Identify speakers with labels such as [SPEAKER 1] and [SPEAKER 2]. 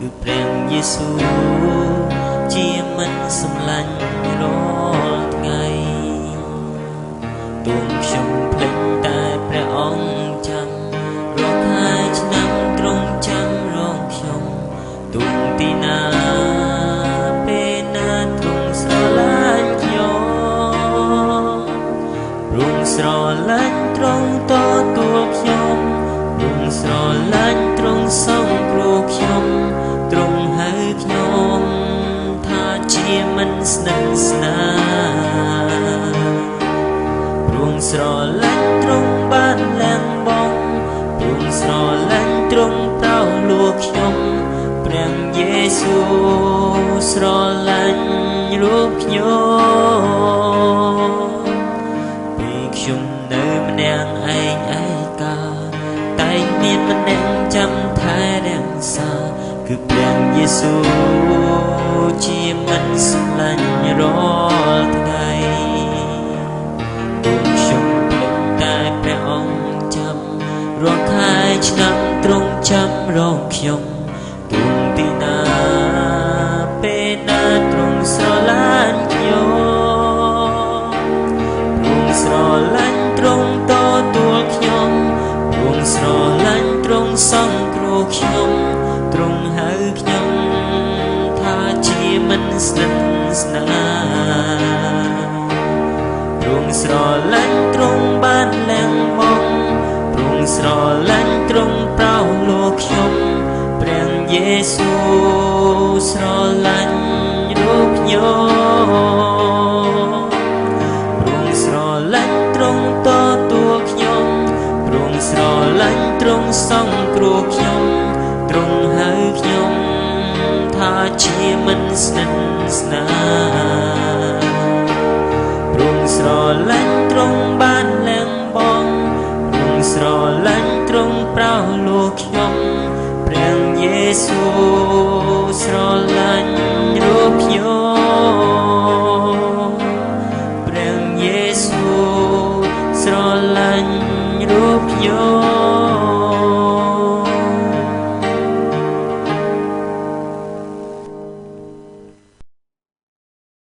[SPEAKER 1] គឺព្រះយេស៊ូវជាមិនសម្លាញ់រាល់ថ្ងៃទូលខ្ញុំភ្លេចតែព្រះអង្គចាំរកហើយឆ្នាំទ្រង់ចាំរងខ្ញុំទូលទីណាពេលណាទ្រង់ស្រឡាញ់ខ្ញុំទ្រង់ស្រឡាញ់ទ្រង់តទួលខ្ញុំទ្រង់ស្រឡាញ់ទ្រង់សង្គ្រោះខ្ញុំទ្រង់ហៅខ្ញុំថាជាមិនស្និទ្ធស្នាលទ្រង់ស្រឡាញ់ទ្រង់បានឡើងបងទ្រង់ស្រឡាញ់ទ្រង់ប្រោសលោកខ្ញុំព្រះយេស៊ូវស្រឡាញ់រូបខ្ញុំពេលខ្ញុំនៅម្នាក់ឯងឯកាតែមានម្នាក់ចាំថែរក្សាគឺព្រះយេស៊ូវជាមិនសម្លាញ់រាល់ថ្ងៃទូលខ្ញុំភ្លេចតែព្រះអង្គចាំរាល់ខែឆ្នាំទ្រង់ចាំរងខ្ញុំទូលទីណាពេលណាទ្រង់ស្រឡាញ់ខ្ញុំទ្រង់ស្រឡាញ់ទ្រង់តទួលខ្ញុំទ្រង់ស្រឡាញ់ទ្រង់សង្គ្រោះខ្ញុំទ្រង់ហៅខ្ញុំថាជាមិនស្និទ្ធស្នាលទ្រង់ស្រឡាញ់ទ្រង់បានឡើងបងទ្រង់ស្រឡាញ់ទ្រង់ប្រោសលោកខ្ញុំព្រះយេស៊ូវស្រឡាញ់រូបខ្ញុំទ្រង់ស្រឡាញ់ទ្រង់តទួលខ្ញុំទ្រង់ស្រឡាញ់ទ្រង់សង្គ្រោះខ្ញុំទ្រង់ហៅខ្ញុំថាជាមិនស្និទ្ធស្នាលទ្រង់ស្រឡាញ់ទ្រង់បានឡើងបងទ្រង់ស្រឡាញ់ទ្រង់ប្រោសលោកខ្ញុំព្រះយេស៊ូវស្រឡា